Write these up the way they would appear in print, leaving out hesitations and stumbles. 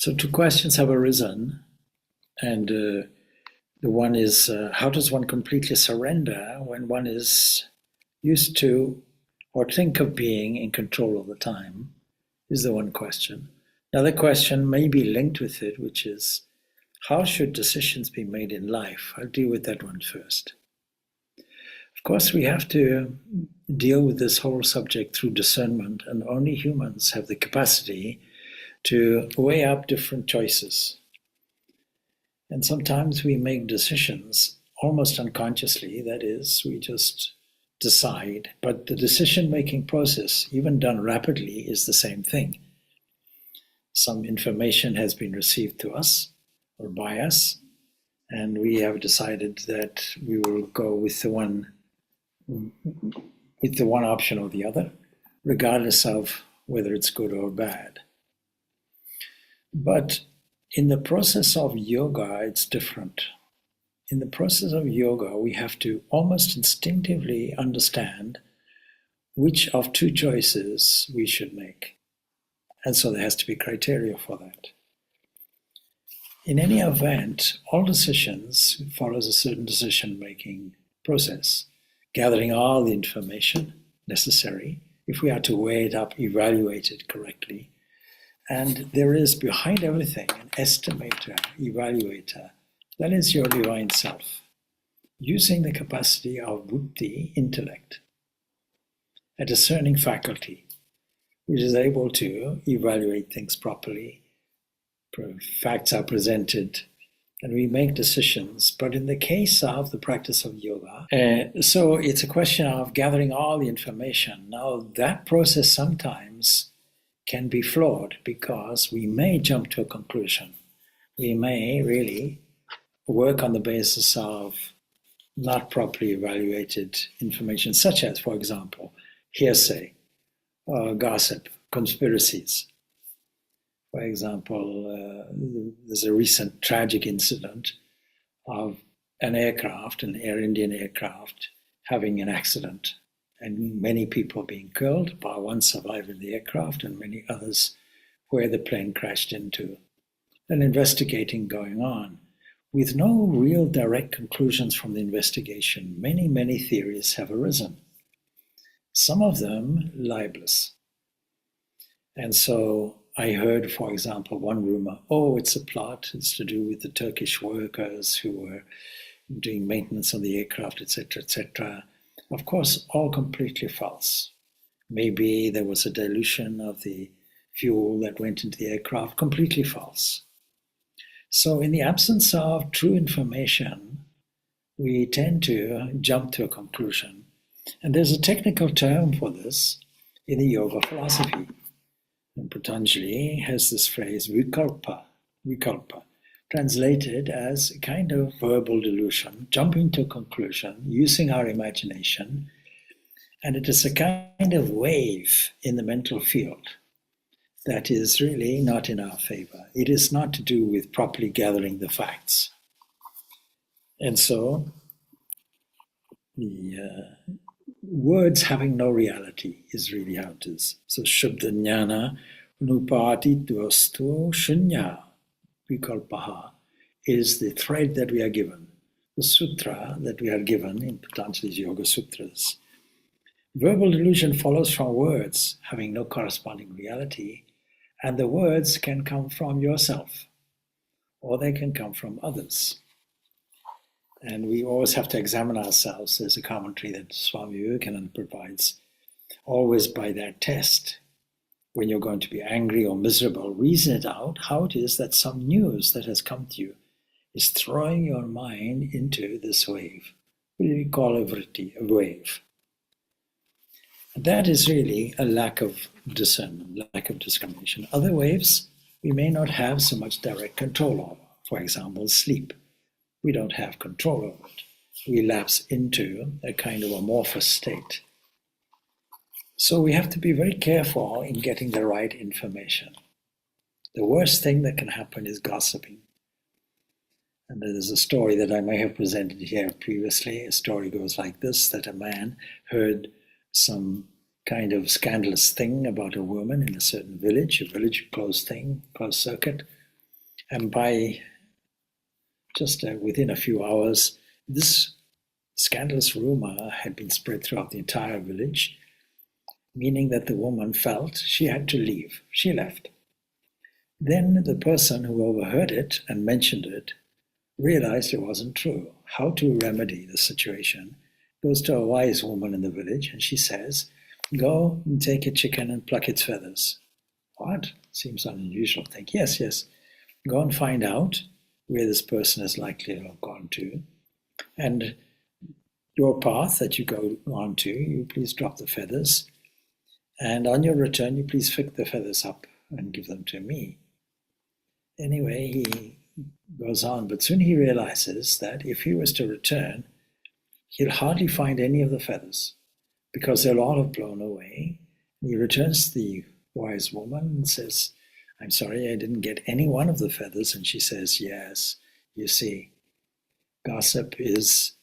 So two questions have arisen, and the one is, how does one completely surrender when one is used to or think of being in control all the time, is the one question. Another question may be linked with it, which is, how should decisions be made in life? I'll deal with that one first. Of course, we have to deal with this whole subject through discernment, and only humans have the capacity to weigh up different choices. And sometimes we make decisions almost unconsciously, that is, we just decide, but the decision-making process, even done rapidly, is the same thing. Some information has been received to us or by us, and we have decided that we will go with the one option or the other, regardless of whether it's good or bad. But in the process of yoga, it's different. In the process of yoga, we have to almost instinctively understand which of two choices we should make. And so there has to be criteria for that. In any event, all decisions follows a certain decision-making process, gathering all the information necessary, if we are to weigh it up, evaluate it correctly. And there is behind everything an estimator, evaluator, that is your divine self, using the capacity of buddhi, intellect, a discerning faculty, which is able to evaluate things properly. Facts are presented, and we make decisions. But in the case of the practice of yoga, so it's a question of gathering all the information. Now, that process sometimes can be flawed because we may jump to a conclusion. We may really work on the basis of not properly evaluated information, such as, for example, hearsay, gossip, conspiracies. For example, there's a recent tragic incident of an aircraft, an Air Indian aircraft, having an accident, and many people being killed, but one survived in the aircraft and many others where the plane crashed into. And investigating going on with no real direct conclusions from the investigation. Many theories have arisen, some of them libelous. And so I heard, for example, one rumor, it's a plot, it's to do with the Turkish workers who were doing maintenance on the aircraft, etc., etc. Of course, all completely false. Maybe there was a dilution of the fuel that went into the aircraft, completely false. So in the absence of true information, we tend to jump to a conclusion. And there's a technical term for this in the yoga philosophy. And Patanjali has this phrase, vikalpa, translated as a kind of verbal delusion, jumping to a conclusion, using our imagination. And it is a kind of wave in the mental field that is really not in our favor. It is not to do with properly gathering the facts. And so the words having no reality is really how it is. So Shabda Jnana Nupati Dvastu Shunya Vikalpaha is the thread that we are given, the sutra that we are given in Patanjali's Yoga Sutras. Verbal delusion follows from words having no corresponding reality, and the words can come from yourself, or they can come from others. And we always have to examine ourselves. There's a commentary that Swami Vivekananda provides, always by that test. When you're going to be angry or miserable, reason it out how it is that some news that has come to you is throwing your mind into this wave. We call a vritti, a wave. That is really a lack of discernment, lack of discrimination. Other waves we may not have so much direct control over. For example, sleep. We don't have control over it. We lapse into a kind of amorphous state. So we have to be very careful in getting the right information. The worst thing that can happen is gossiping. And there's a story that I may have presented here previously. A story goes like this, that a man heard some kind of scandalous thing about a woman in a certain village, a village closed thing, closed circuit, And by just within a few hours, this scandalous rumor had been spread throughout the entire village, meaning that the woman felt she had to leave. She left. Then the person who overheard it and mentioned it realized it wasn't true. How to remedy the situation? Goes to a wise woman in the village and she says, "Go and take a chicken and pluck its feathers." What? Seems an unusual thing. Yes, yes. Go and find out where this person is likely to have gone to. And your path that you go on to, you please drop the feathers. And on your return, you please pick the feathers up and give them to me. Anyway, he goes on, but soon he realizes that if he was to return, he'll hardly find any of the feathers because they'll all have blown away. And he returns to the wise woman and says, "I'm sorry, I didn't get any one of the feathers." And she says, "Yes, you see, gossip is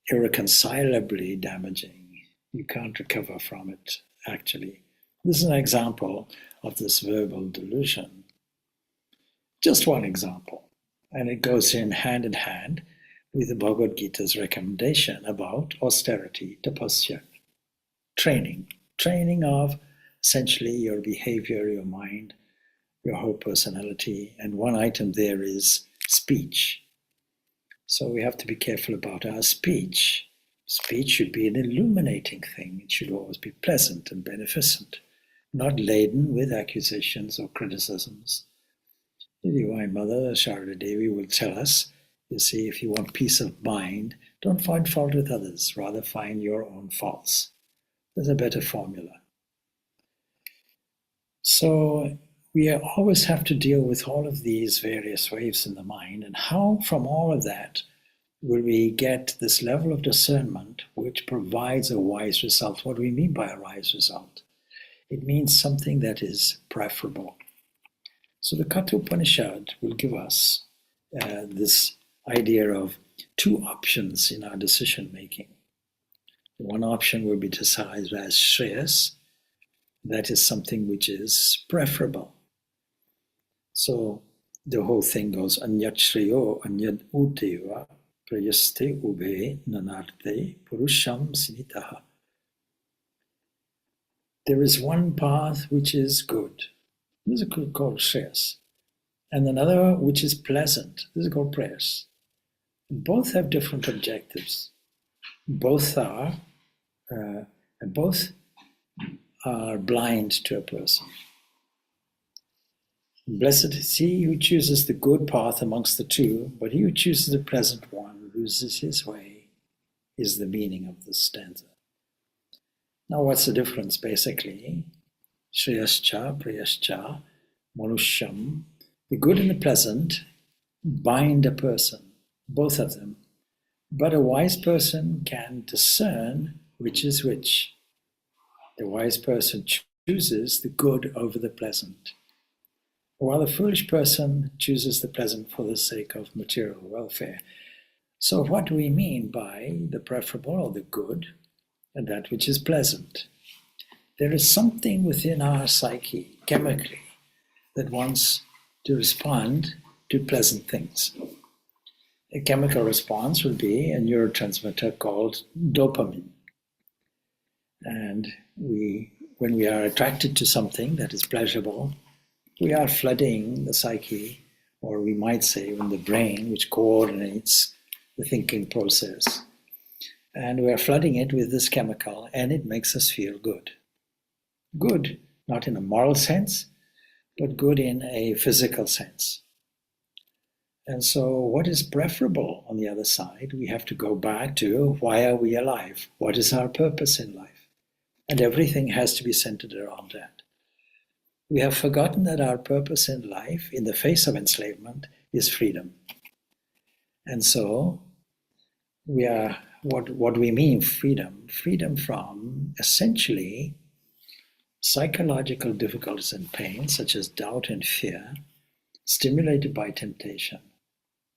irreconcilably damaging. You can't recover from it, actually." This is an example of this verbal delusion. Just one example. And it goes in hand with the Bhagavad Gita's recommendation about austerity, tapasya, training of essentially your behavior, your mind, your whole personality. And one item there is speech. So we have to be careful about our speech. Speech should be an illuminating thing. It should always be pleasant and beneficent, not laden with accusations or criticisms. The Divine Mother, Sharada Devi, will tell us, you see, if you want peace of mind, don't find fault with others, rather find your own faults. There's a better formula. So we always have to deal with all of these various waves in the mind, and how from all of that will we get this level of discernment which provides a wise result. What do we mean by a wise result? It means something that is preferable. So the Katha Upanishad will give us this idea of two options in our decision making. One option will be decided as Shreyas, that is something which is preferable. So the whole thing goes Anyat Shreyo, Anyat Uteva, Prayaste Ube Nanarte Purusham Sinitaha. There is one path which is good. This is called Shreyas. And another which is pleasant. This is called Prayas. Both have different objectives. Both are blind to a person. Blessed is he who chooses the good path amongst the two, but he who chooses the pleasant one loses his way, is the meaning of this stanza. Now what's the difference basically? Shreyascha, Prayascha, Manusham. The good and the pleasant bind a person, both of them. But a wise person can discern which is which. The wise person chooses the good over the pleasant, while the foolish person chooses the pleasant for the sake of material welfare. So what do we mean by the preferable or the good and that which is pleasant? There is something within our psyche, chemically, that wants to respond to pleasant things. A chemical response would be a neurotransmitter called dopamine. And when we are attracted to something that is pleasurable, we are flooding the psyche, or we might say even the brain, which coordinates the thinking process. And we are flooding it with this chemical, and it makes us feel good. Good, not in a moral sense, but good in a physical sense. And so what is preferable on the other side? We have to go back to, why are we alive? What is our purpose in life? And everything has to be centered around that. We have forgotten that our purpose in life, in the face of enslavement, is freedom. And so we are, what do we mean freedom? Freedom from essentially psychological difficulties and pain, such as doubt and fear, stimulated by temptation.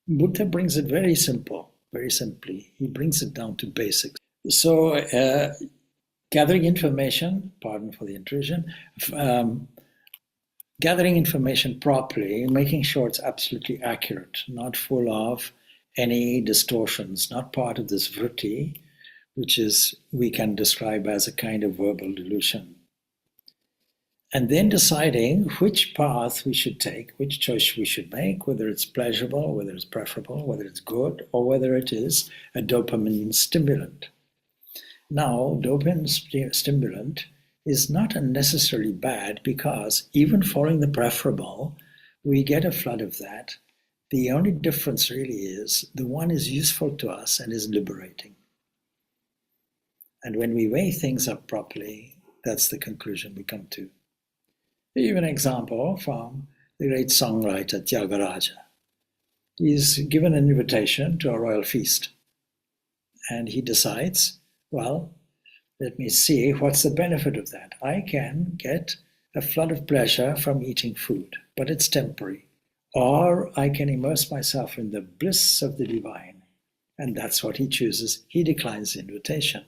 Buddha brings it very simply. He brings it down to basics. So gathering information, pardon for the intrusion, gathering information properly, making sure it's absolutely accurate, not full of any distortions, not part of this vritti, which is we can describe as a kind of verbal delusion. And then deciding which path we should take, which choice we should make, whether it's pleasurable, whether it's preferable, whether it's good, or whether it is a dopamine stimulant. Now, dopamine stimulant is not unnecessarily bad, because even following the preferable, we get a flood of that. The only difference really is the one is useful to us and is liberating. And when we weigh things up properly, that's the conclusion we come to. I give an example from the great songwriter Tyagaraja. He's given an invitation to a royal feast. And he decides, well, let me see what's the benefit of that. I can get a flood of pleasure from eating food, but it's temporary. Or I can immerse myself in the bliss of the divine. And that's what he chooses. He declines the invitation.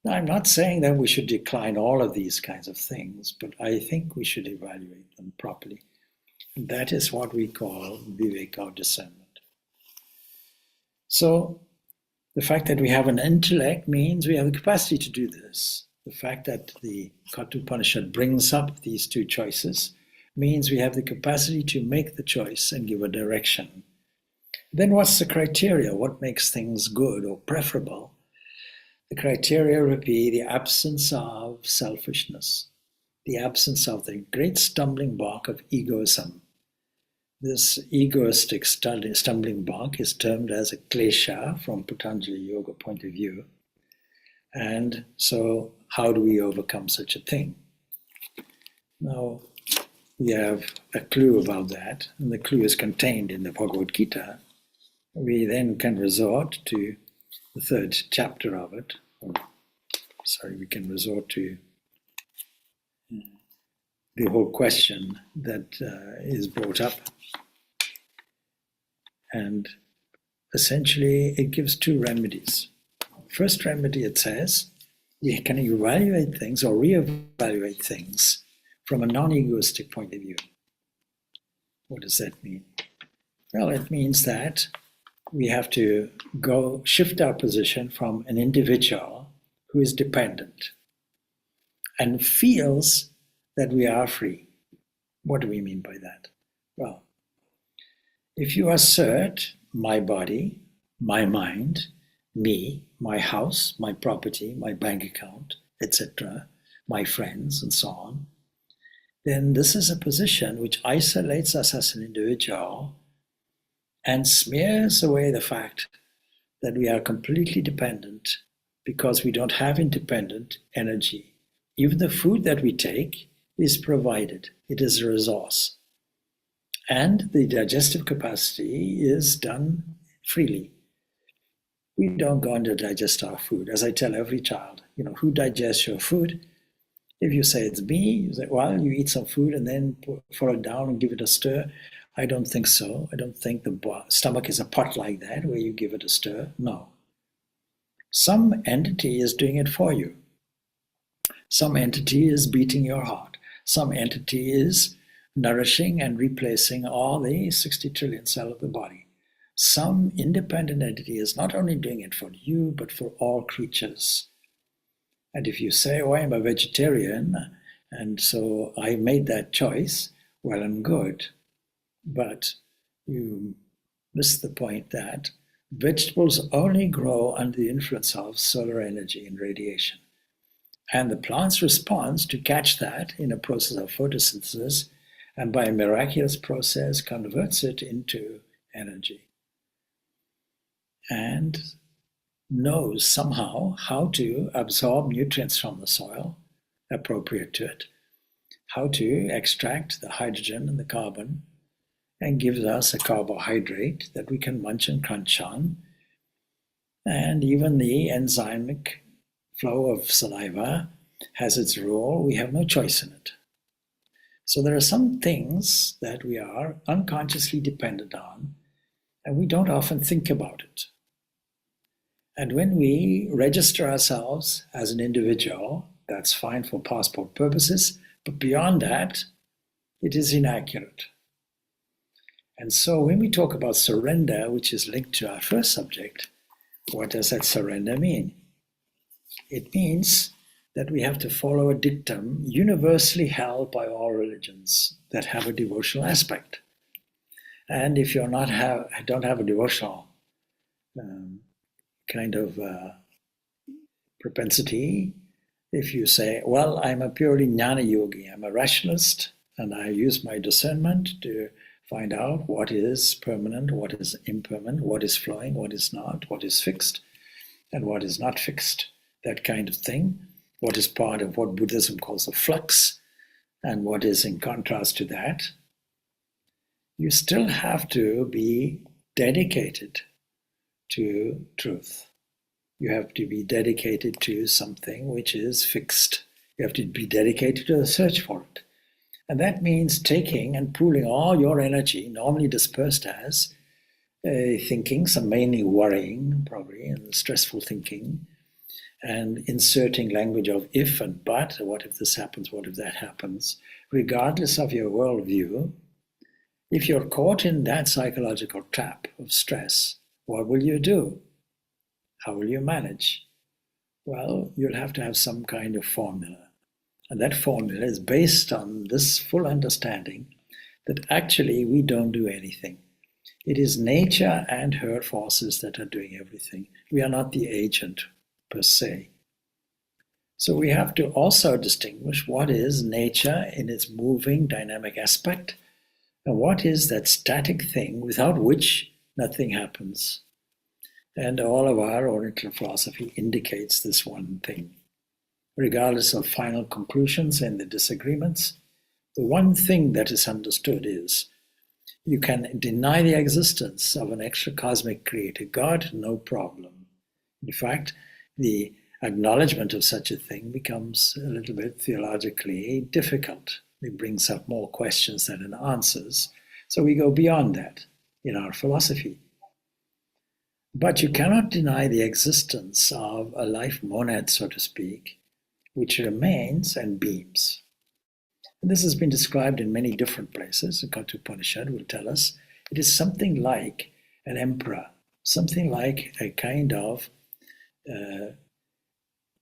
Now, I'm not saying that we should decline all of these kinds of things, but I think we should evaluate them properly. And that is what we call viveka, or discernment. So, the fact that we have an intellect means we have the capacity to do this. The fact that the Kathopanishad brings up these two choices means we have the capacity to make the choice and give a direction. Then what's the criteria? What makes things good or preferable? The criteria would be the absence of selfishness, the absence of the great stumbling block of egoism. This egoistic stumbling block is termed as a klesha from Patanjali Yoga point of view. And so how do we overcome such a thing? Now, we have a clue about that, and the clue is contained in the Bhagavad Gita. We then can resort to the third chapter of it. We can resort to the whole question that is brought up. And essentially, it gives two remedies. First remedy, it says, you can evaluate things or reevaluate things from a non-egoistic point of view. What does that mean? Well, it means that we have to shift our position from an individual who is dependent and feels that we are free. What do we mean by that? Well, if you assert my body, my mind, me, my house, my property, my bank account, etc., my friends, and so on, then this is a position which isolates us as an individual and smears away the fact that we are completely dependent because we don't have independent energy. Even the food that we take is provided. It is a resource. And the digestive capacity is done freely. We don't go and digest our food. As I tell every child, who digests your food? If you say it's me, you say, well, you eat some food and then pour it down and give it a stir. I don't think so. I don't think the stomach is a pot like that where you give it a stir. No. Some entity is doing it for you. Some entity is beating your heart. Some entity is nourishing and replacing all the 60 trillion cells of the body. Some independent entity is not only doing it for you, but for all creatures. And if you say, oh, I'm a vegetarian, and so I made that choice, well and good. But you miss the point that vegetables only grow under the influence of solar energy and radiation. And the plant's response to catch that in a process of photosynthesis, and by a miraculous process converts it into energy. And knows somehow how to absorb nutrients from the soil appropriate to it, how to extract the hydrogen and the carbon, and gives us a carbohydrate that we can munch and crunch on. And even the enzymic flow of saliva has its role. We have no choice in it. So there are some things that we are unconsciously dependent on, and we don't often think about it. And when we register ourselves as an individual, that's fine for passport purposes, but beyond that, it is inaccurate. And so when we talk about surrender, which is linked to our first subject, what does that surrender mean? It means that we have to follow a dictum universally held by all religions that have a devotional aspect. And if you're not don't have a devotional kind of propensity, if you say, well, I'm a purely jnana yogi, I'm a rationalist, and I use my discernment to find out what is permanent, what is impermanent, what is flowing, what is not, what is fixed, and what is not fixed, that kind of thing, what is part of what Buddhism calls a flux, and what is in contrast to that, you still have to be dedicated to truth. You have to be dedicated to something which is fixed. You have to be dedicated to the search for it. And that means taking and pooling all your energy, normally dispersed as thinking, some mainly worrying, probably, and stressful thinking, and inserting language of if and but, what if this happens, what if that happens, regardless of your worldview. If you're caught in that psychological trap of stress, what will you do? How will you manage? Well, you'll have to have some kind of formula. And that formula is based on this full understanding that actually we don't do anything. It is nature and her forces that are doing everything. We are not the agent per se. So we have to also distinguish what is nature in its moving, dynamic aspect, and what is that static thing without which nothing happens. And all of our Oriental philosophy indicates this one thing. Regardless of final conclusions and the disagreements, the one thing that is understood is you can deny the existence of an extra cosmic creator God, no problem. In fact, the acknowledgement of such a thing becomes a little bit theologically difficult. It brings up more questions than it answers. So we go beyond that in our philosophy. But you cannot deny the existence of a life monad, so to speak, which remains and beams. And this has been described in many different places. The Kathopanishad will tell us it is something like an emperor, something like a kind of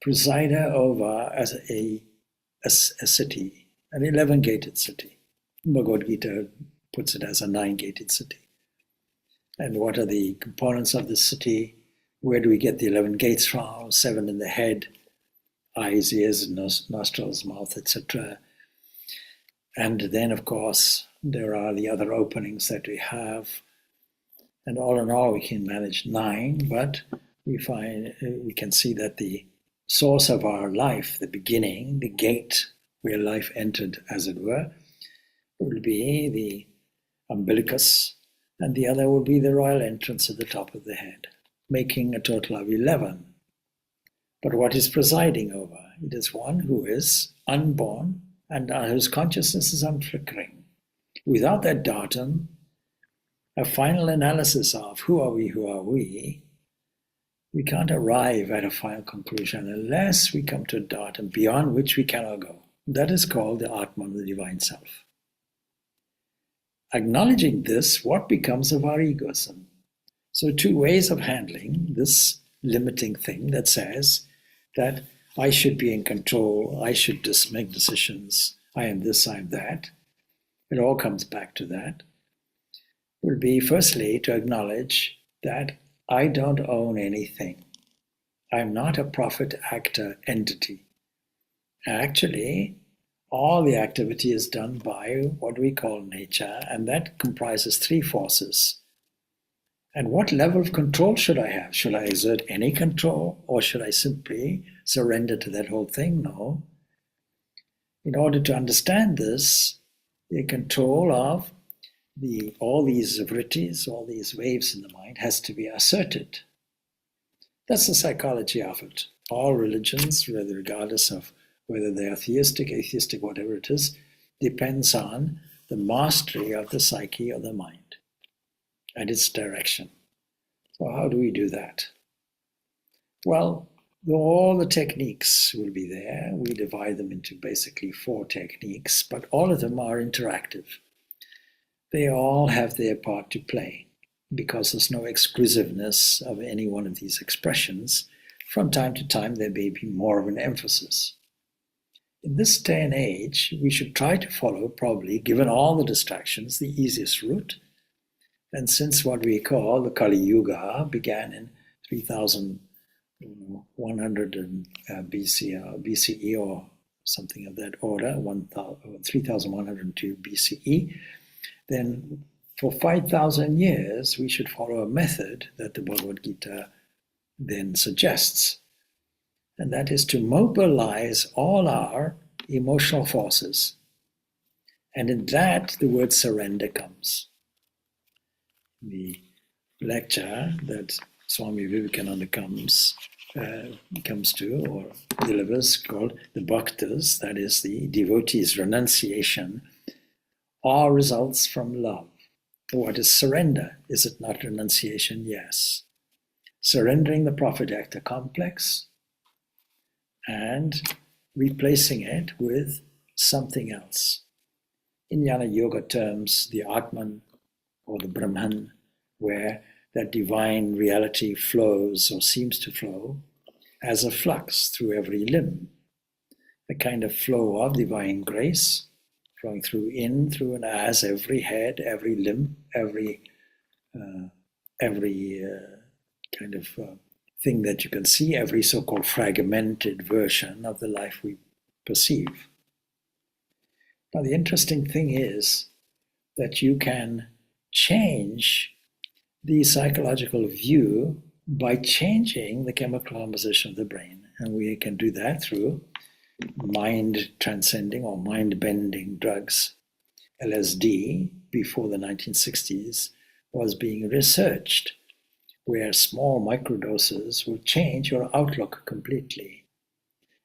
presider over as a city, an 11-gated city. Bhagavad Gita puts it as a 9-gated city. And what are the components of the city? Where do we get the 11 gates from? 7 in the head, eyes, ears, nostrils, mouth, etc. And then, of course, there are the other openings that we have. And all in all, we can manage 9, but we can see that the source of our life, the beginning, the gate where life entered, as it were, will be the umbilicus, and the other will be the royal entrance at the top of the head, making a total of 11. But what is presiding over? It is one who is unborn and whose consciousness is unflickering. Without that datum, a final analysis of who are we can't arrive at a final conclusion unless we come to a datum beyond which we cannot go. That is called the Atman, the divine self. Acknowledging this, what becomes of our egoism? So 2 ways of handling this limiting thing that says that I should be in control, I should just make decisions, I am this, I am that. It all comes back to that. Will be firstly to acknowledge that I don't own anything. I'm not a profit actor entity. Actually, all the activity is done by what we call nature, and that comprises 3 forces. And what level of control should I have? Should I exert any control, or should I simply surrender to that whole thing? No. In order to understand this, the control of all these vrittis, all these waves in the mind, has to be asserted. That's the psychology of it. All religions, regardless of whether they are theistic, atheistic, whatever it is, depends on the mastery of the psyche or the mind and its direction. So how do we do that? Well, All the techniques will be there. We divide them into basically 4 techniques, but all of them are interactive. They all have their part to play because there's no exclusiveness of any one of these expressions. From time to time, there may be more of an emphasis. In this day and age, we should try to follow, probably, given all the distractions, the easiest route. And since what we call the Kali Yuga began in 3100 BCE or something of that order, 3102 BCE, then for 5,000 years we should follow a method that the Bhagavad Gita then suggests. And that is to mobilize all our emotional forces. And in that, the word surrender comes. The lecture that Swami Vivekananda comes to or delivers, called the Bhaktas, that is the devotees' renunciation, all results from love. What is surrender? Is it not renunciation? Yes. Surrendering the profit-actor complex and replacing it with something else. In Jnana Yoga terms, the Atman or the Brahman, where that divine reality flows or seems to flow as a flux through every limb, a kind of flow of divine grace flowing through and as every head, every limb, every kind of thing that you can see, every so-called fragmented version of the life we perceive. Now, the interesting thing is that you can change the psychological view by changing the chemical composition of the brain. And we can do that through mind transcending or mind bending drugs. LSD, before the 1960s, was being researched, where small microdoses will change your outlook completely.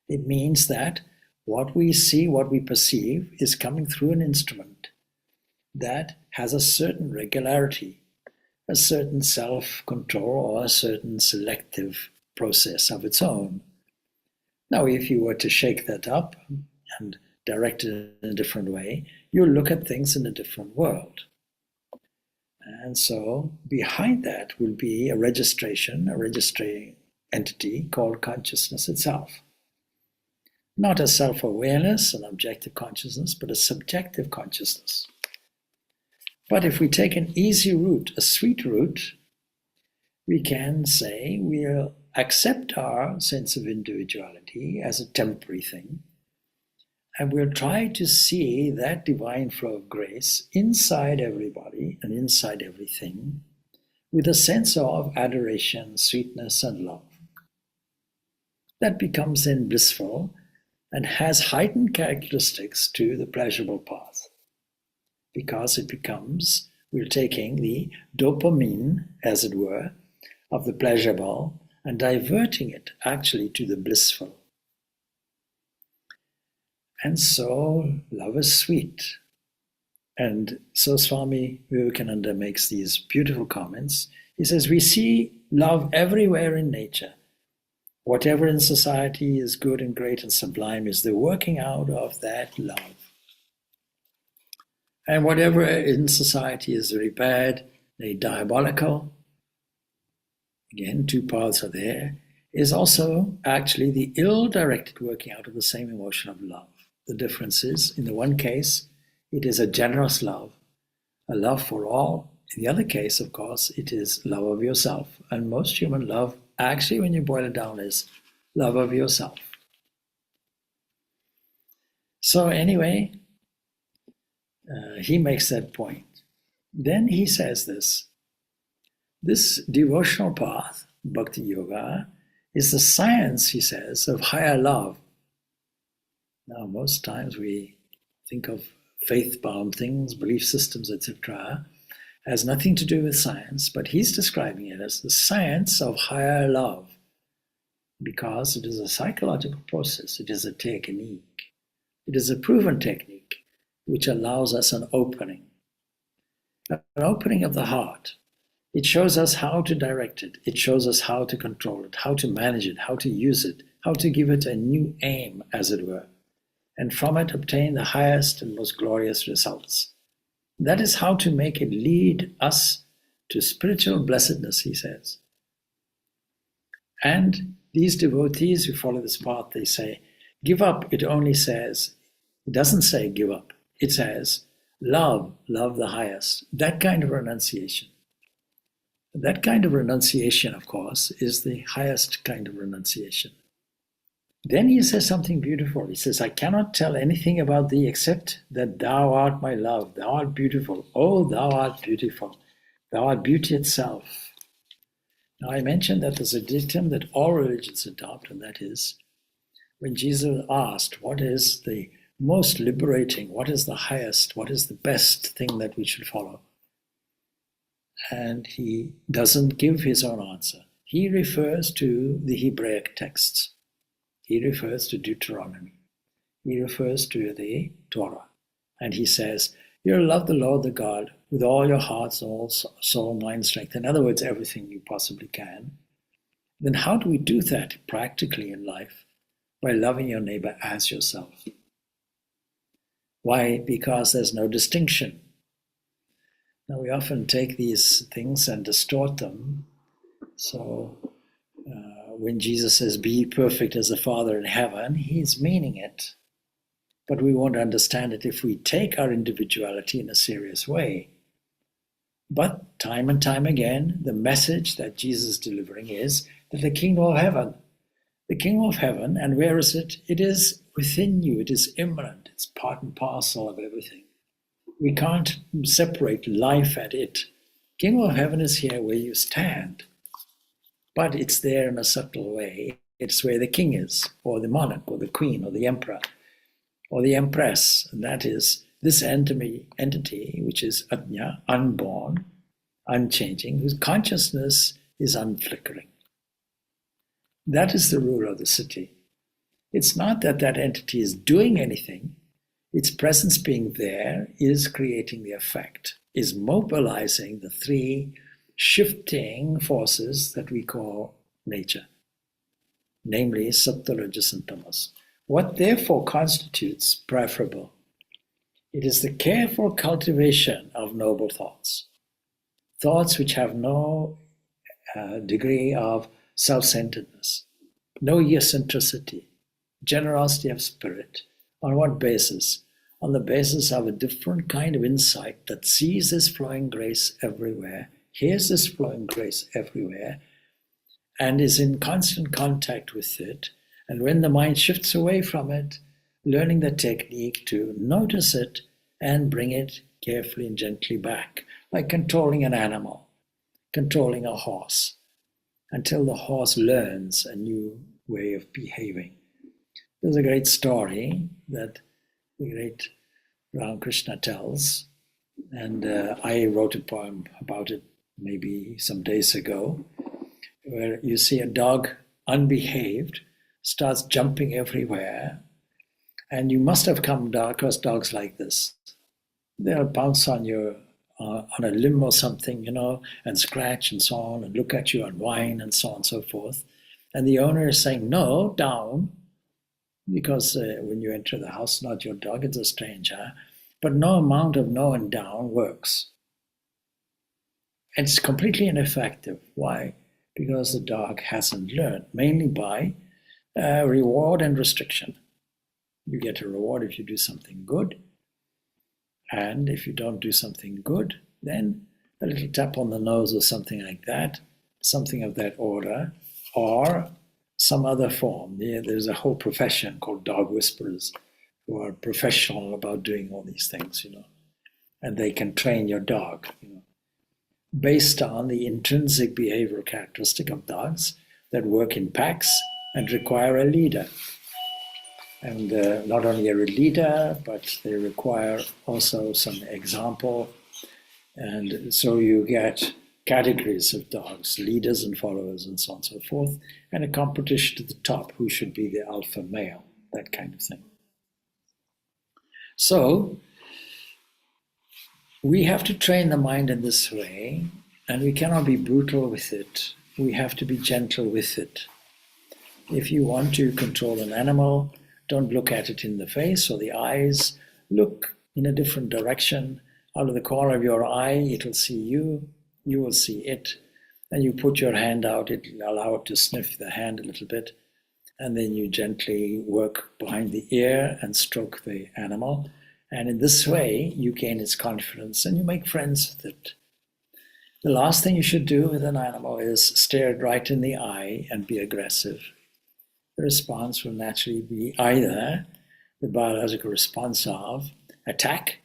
It means that what we see, what we perceive, is coming through an instrument that has a certain regularity, a certain self-control, or a certain selective process of its own. Now, if you were to shake that up and direct it in a different way, you'll look at things in a different world. And so behind that will be a registering entity called consciousness itself. Not a self-awareness, an objective consciousness, but a subjective consciousness. But if we take an easy route, a sweet route, we can say we'll accept our sense of individuality as a temporary thing, and we'll try to see that divine flow of grace inside everybody and inside everything with a sense of adoration, sweetness, and love. That becomes then blissful and has heightened characteristics to the pleasurable path, because it becomes, we're taking the dopamine, as it were, of the pleasurable and diverting it actually to the blissful. And so love is sweet. And so Swami Vivekananda makes these beautiful comments. He says, we see love everywhere in nature. Whatever in society is good and great and sublime is the working out of that love. And whatever in society is very bad, very diabolical, again, 2 paths are there, is also actually the ill-directed working out of the same emotion of love. The difference is, in the one case, it is a generous love, a love for all. In the other case, of course, it is love of yourself. And most human love, actually, when you boil it down, is love of yourself. So anyway, he makes that point. Then he says this devotional path, Bhakti Yoga, is the science, he says, of higher love. Now, most times we think of faith-bound things, belief systems, etc., has nothing to do with science, but he's describing it as the science of higher love, because it is a psychological process, it is a technique, it is a proven technique which allows us an opening of the heart. It shows us how to direct it. It shows us how to control it, how to manage it, how to use it, how to give it a new aim, as it were, and from it obtain the highest and most glorious results. That is how to make it lead us to spiritual blessedness, he says. And these devotees who follow this path, they say, give up, it only says, it doesn't say give up. It says, love the highest. That kind of renunciation. That kind of renunciation, of course, is the highest kind of renunciation. Then he says something beautiful. He says, I cannot tell anything about thee except that thou art my love. Thou art beautiful. Oh, thou art beautiful. Thou art beauty itself. Now, I mentioned that there's a dictum that all religions adopt, and that is, when Jesus asked, what is the most liberating, what is the highest, what is the best thing that we should follow? And he doesn't give his own answer. He refers to the Hebraic texts. He refers to Deuteronomy. He refers to the Torah. And he says, you'll love the Lord the God with all your heart, soul, mind, strength. In other words, everything you possibly can. Then how do we do that practically in life? By loving your neighbor as yourself. Why? Because there's no distinction. Now, we often take these things and distort them. So when Jesus says, be perfect as the Father in heaven, he's meaning it. But we won't understand it if we take our individuality in a serious way. But time and time again, the message that Jesus is delivering is that the kingdom of heaven, and where is it? It is within you. It is immanent. It's part and parcel of everything. We can't separate life and it. Kingdom of heaven is here where you stand. But it's there in a subtle way. It's where the king is, or the monarch, or the queen, or the emperor, or the empress. And that is this entity, which is Ajna, unborn, unchanging, whose consciousness is unflickering. That is the rule of the city. It's not that that entity is doing anything. Its presence being there is creating the effect, is mobilizing the three shifting forces that we call nature, namely Sattva, Rajas, and Tamas. What therefore constitutes preferable? It is the careful cultivation of noble thoughts, thoughts which have no degree of self-centeredness, no egocentricity, generosity of spirit. On what basis? On the basis of a different kind of insight that sees this flowing grace everywhere, hears this flowing grace everywhere, and is in constant contact with it. And when the mind shifts away from it, learning the technique to notice it and bring it carefully and gently back, like controlling an animal, controlling a horse, until the horse learns a new way of behaving. There's a great story that the great Ramakrishna tells, and I wrote a poem about it maybe some days ago, where you see a dog unbehaved, starts jumping everywhere, and you must have come across dogs like this. They'll bounce on you on a limb or something, and scratch and so on, and look at you and whine and so on and so forth. And the owner is saying, no, down, because when you enter the house, not your dog, it's a stranger. But no amount of no and down works. It's completely ineffective. Why? Because the dog hasn't learned, mainly by reward and restriction. You get a reward if you do something good. And if you don't do something good, then a little tap on the nose or something like that, something of that order, or some other form. There's a whole profession called dog whisperers who are professional about doing all these things, and they can train your dog, based on the intrinsic behavioral characteristic of dogs that work in packs and require a leader. And not only a leader, but they require also some example. And so you get categories of dogs, leaders and followers and so on and so forth, and a competition to the top, who should be the alpha male, that kind of thing. So we have to train the mind in this way And we cannot be brutal with it. We have to be gentle with it. If you want to control an animal, don't look at it in the face or the eyes. Look in a different direction. Out of the corner of your eye, it'll see you. You will see it. And you put your hand out, it'll allow it to sniff the hand a little bit. And then you gently work behind the ear and stroke the animal. And in this way, you gain its confidence and you make friends with it. The last thing you should do with an animal is stare it right in the eye and be aggressive. The response will naturally be either the biological response of attack,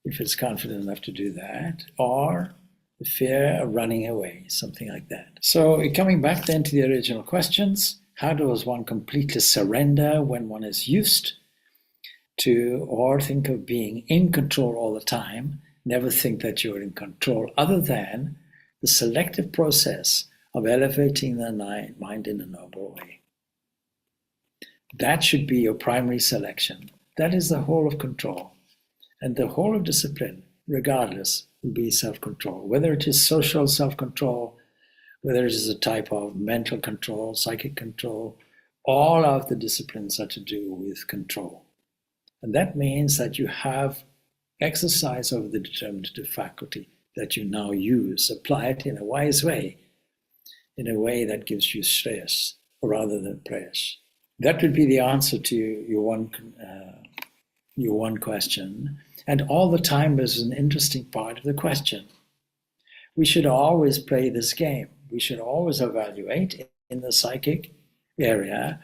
if it's confident enough to do that, or the fear of running away, something like that. So coming back then to the original questions, how does one completely surrender when one is used to or think of being in control all the time? Never think that you're in control other than the selective process of elevating the mind in a noble way. That should be your primary selection. That is the whole of control. And the whole of discipline, regardless, will be self-control. Whether it is social self-control, whether it is a type of mental control, psychic control, all of the disciplines are to do with control. And that means that you have exercise over the determinative faculty that you now use. Apply it in a wise way, in a way that gives you stress rather than prayers. That would be the answer to your one question. And all the time is an interesting part of the question. We should always play this game. We should always evaluate in the psychic area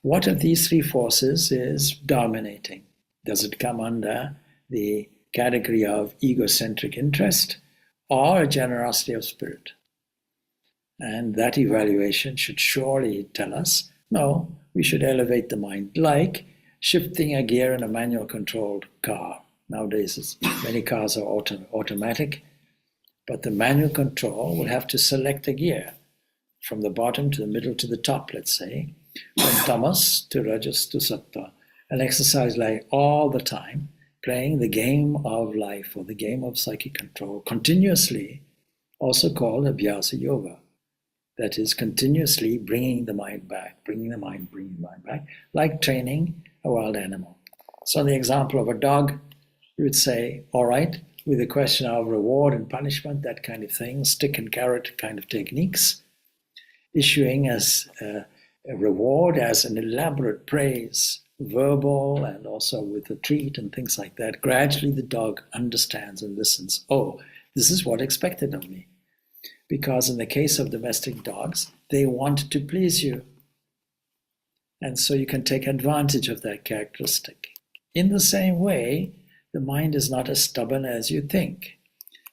what of these three forces is dominating. Does it come under the category of egocentric interest or generosity of spirit? And that evaluation should surely tell us, no, we should elevate the mind, like shifting a gear in a manual controlled car. Nowadays, many cars are automatic, but the manual control will have to select a gear from the bottom to the middle to the top, let's say, from tamas to rajas to sattva, an exercise like all the time, playing the game of life or the game of psychic control continuously, also called abhyasa yoga. That is continuously bringing the mind back, bringing the mind back, like training a wild animal. So in the example of a dog, you would say, all right, with the question of reward and punishment, that kind of thing, stick and carrot kind of techniques, issuing as a reward as an elaborate praise, verbal and also with a treat and things like that. Gradually the dog understands and listens. Oh, this is what expected of me. Because in the case of domestic dogs, they want to please you. And so you can take advantage of that characteristic. In the same way, the mind is not as stubborn as you think.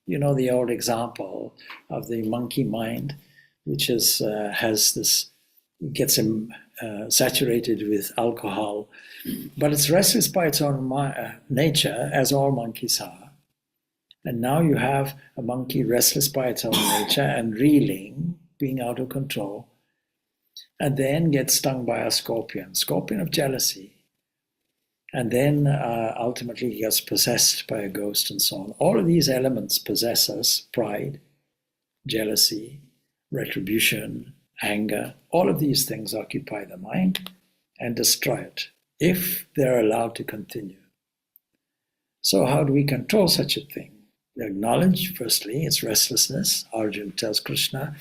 You know the old example of the monkey mind, which has this, gets saturated with alcohol, but it's restless by its own nature, as all monkeys are. And now you have a monkey restless by its own nature and reeling, being out of control, and then gets stung by a scorpion of jealousy. And then ultimately he gets possessed by a ghost and so on. All of these elements possess us: pride, jealousy, retribution, anger. All of these things occupy the mind and destroy it if they're allowed to continue. So how do we control such a thing? We acknowledge, firstly, its restlessness. Arjuna tells Krishna,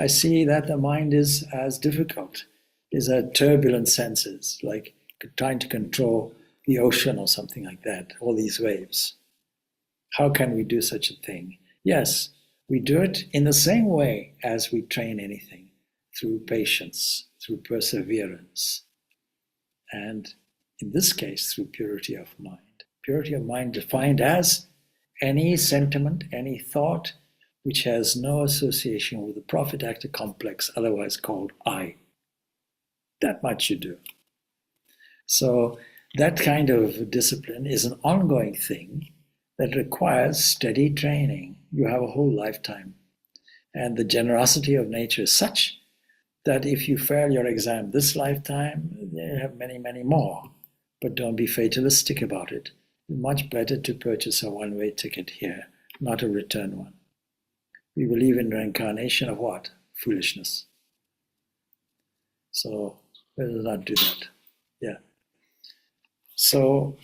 I see that the mind is as difficult, is a turbulent senses, like trying to control the ocean or something like that, all these waves. How can we do such a thing? Yes, we do it in the same way as we train anything, through patience, through perseverance, and in this case, through purity of mind. Purity of mind defined as any sentiment, any thought which has no association with the profit-actor complex, otherwise called I. That much you do. So that kind of discipline is an ongoing thing that requires steady training. You have a whole lifetime. And the generosity of nature is such that if you fail your exam this lifetime, you have many, many more. But don't be fatalistic about it. Much better to purchase a one-way ticket here, not a return one. We believe in reincarnation of what? Foolishness. So let us not do that. Yeah. So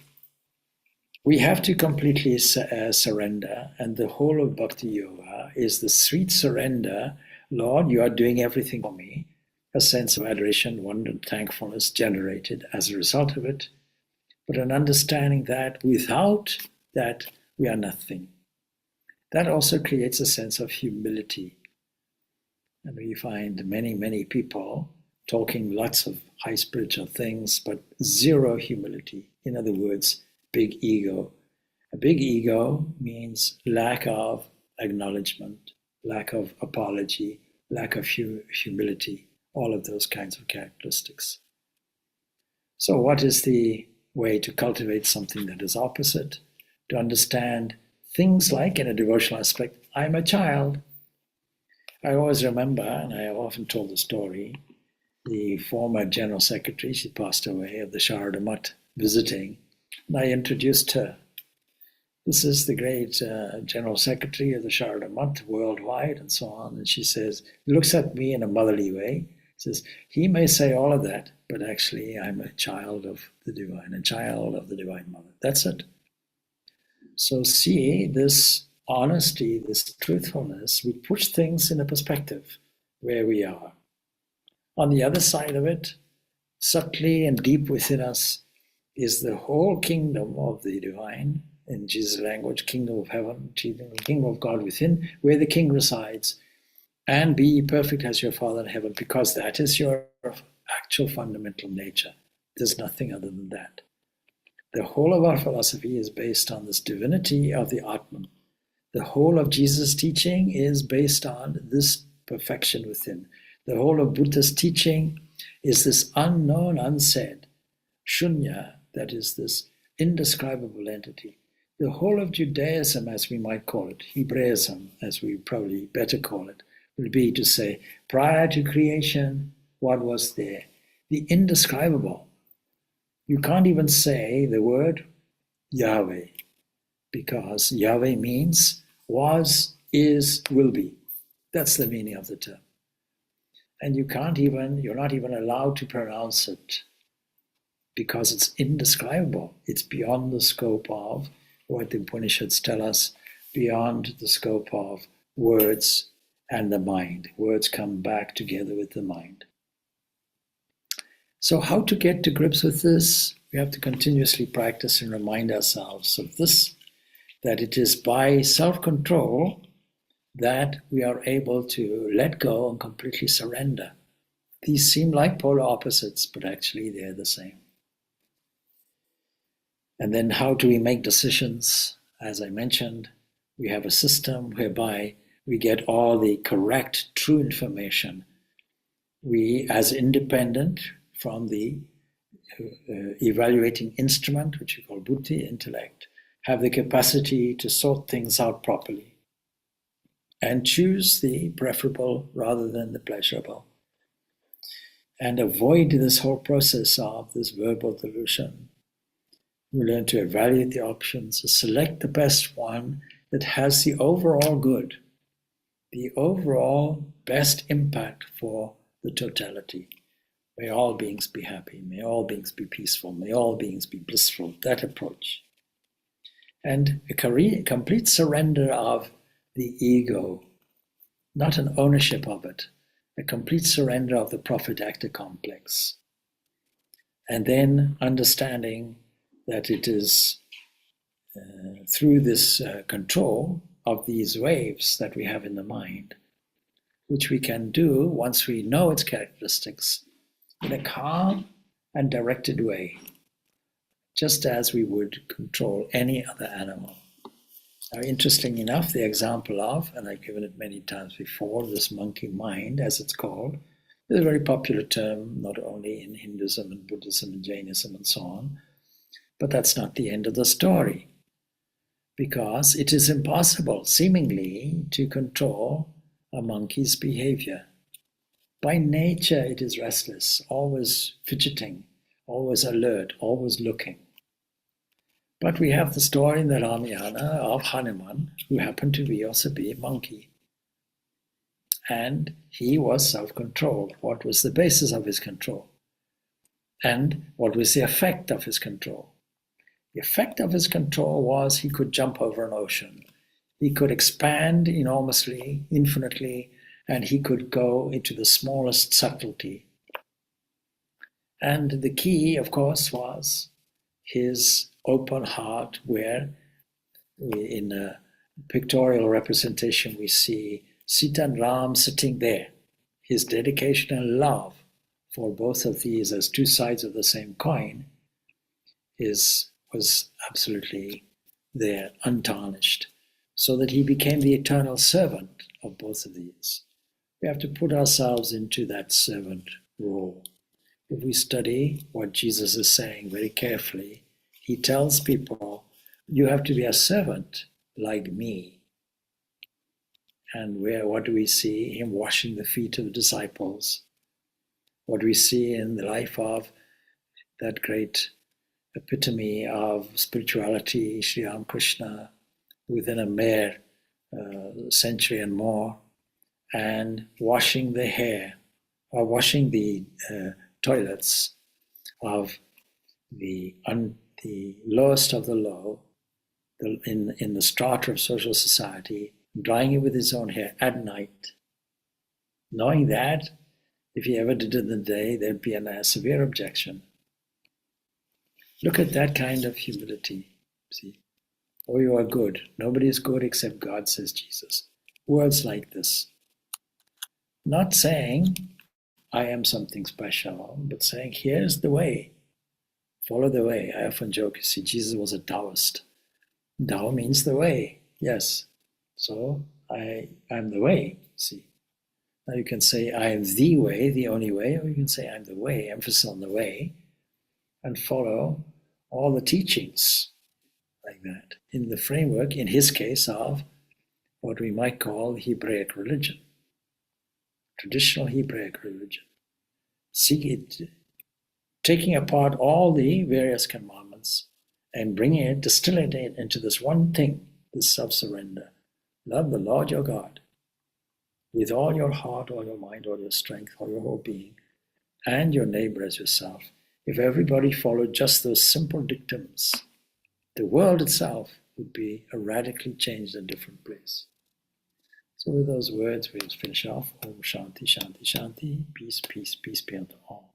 we have to completely surrender, and the whole of Bhakti Yoga is the sweet surrender. Lord, you are doing everything for me. A sense of adoration, wonder, and thankfulness generated as a result of it, but an understanding that without that we are nothing. That also creates a sense of humility. And we find many, many people talking lots of high spiritual things, but zero humility. In other words, big ego. A big ego means lack of acknowledgement, lack of apology, lack of humility, all of those kinds of characteristics. So what is the way to cultivate something that is opposite? To understand things like, in a devotional aspect, I'm a child. I always remember, and I have often told the story, the former General Secretary, she passed away, of the Sharada Mutt visiting, and I introduced her. This is the great General Secretary of the Sharada Mutt worldwide, and so on. And she says, looks at me in a motherly way, says, he may say all of that, but actually I'm a child of the divine, a child of the Divine Mother. That's it. So see, this honesty, this truthfulness, we push things in a perspective where we are. On the other side of it, subtly and deep within us, is the whole kingdom of the divine, in Jesus' language, kingdom of heaven, kingdom of God within, where the king resides. And be perfect as your Father in heaven, because that is your actual fundamental nature. There's nothing other than that. The whole of our philosophy is based on this divinity of the Atman. The whole of Jesus' teaching is based on this perfection within. The whole of Buddha's teaching is this unknown, unsaid, shunya, that is this indescribable entity. The whole of Judaism, as we might call it, Hebraism, as we probably better call it, will be to say, prior to creation, what was there? The indescribable. You can't even say the word Yahweh, because Yahweh means was, is, will be. That's the meaning of the term. And you're not even allowed to pronounce it, because it's indescribable. It's beyond the scope of what the Upanishads tell us, beyond the scope of words and the mind. Words come back together with the mind. So how to get to grips with this? We have to continuously practice and remind ourselves of this, that it is by self-control that we are able to let go and completely surrender. These seem like polar opposites, but actually they're the same. And then how do we make decisions? As I mentioned, we have a system whereby we get all the correct, true information. We, as independent from the evaluating instrument, which we call buddhi, intellect, have the capacity to sort things out properly and choose the preferable rather than the pleasurable, and avoid this whole process of this verbal delusion. We learn to evaluate the options, select the best one that has the overall good, the overall best impact for the totality. May all beings be happy, may all beings be peaceful, may all beings be blissful, that approach. And a complete surrender of the ego, not an ownership of it, a complete surrender of the prophet-actor complex. And then understanding that it is through this control of these waves that we have in the mind, which we can do once we know its characteristics, in a calm and directed way, just as we would control any other animal. Now, interesting enough, the example of, and I've given it many times before, this monkey mind, as it's called, is a very popular term, not only in Hinduism and Buddhism and Jainism and so on, but that's not the end of the story, because it is impossible, seemingly, to control a monkey's behavior. By nature, it is restless, always fidgeting, always alert, always looking. But we have the story in the Ramayana of Hanuman, who happened to also be a monkey. and he was self-controlled. What was the basis of his control? And what was the effect of his control? The effect of his control was he could jump over an ocean. He could expand enormously, infinitely, and he could go into the smallest subtlety. And the key, of course, was his open heart, where in a pictorial representation we see Sita and Ram sitting there. His dedication and love for both of these as two sides of the same coin was absolutely there, untarnished, so that he became the eternal servant of both of these. We have to put ourselves into that servant role. If we study what Jesus is saying very carefully, he tells people, you have to be a servant like me. And what do we see? Him washing the feet of the disciples. What do we see in the life of that great epitome of spirituality, Sri Ramakrishna, within a mere century and more, and washing the hair, or washing the toilets of the lowest of the low, in the strata of social society, drying it with his own hair at night, knowing that if he ever did it in the day, there'd be a severe objection. Look at that kind of humility. See, oh, you are good. Nobody is good except God, says Jesus. Words like this. Not saying, I am something special, but saying, here's the way. Follow the way. I often joke, you see, Jesus was a Taoist. Tao means the way, yes. So I'm the way, see. Now you can say, I am the way, the only way, or you can say, I'm the way, emphasis on the way, and follow all the teachings like that in the framework, in his case, of what we might call Hebraic religion, traditional Hebraic religion. See it, taking apart all the various commandments and bringing it, distilling it into this one thing, this self-surrender. Love the Lord your God with all your heart, all your mind, all your strength, all your whole being, and your neighbor as yourself. If everybody followed just those simple dictums, the world itself would be a radically changed and different place. So with those words, we'll finish off. Om Shanti, Shanti, Shanti. Peace, peace, peace be unto all.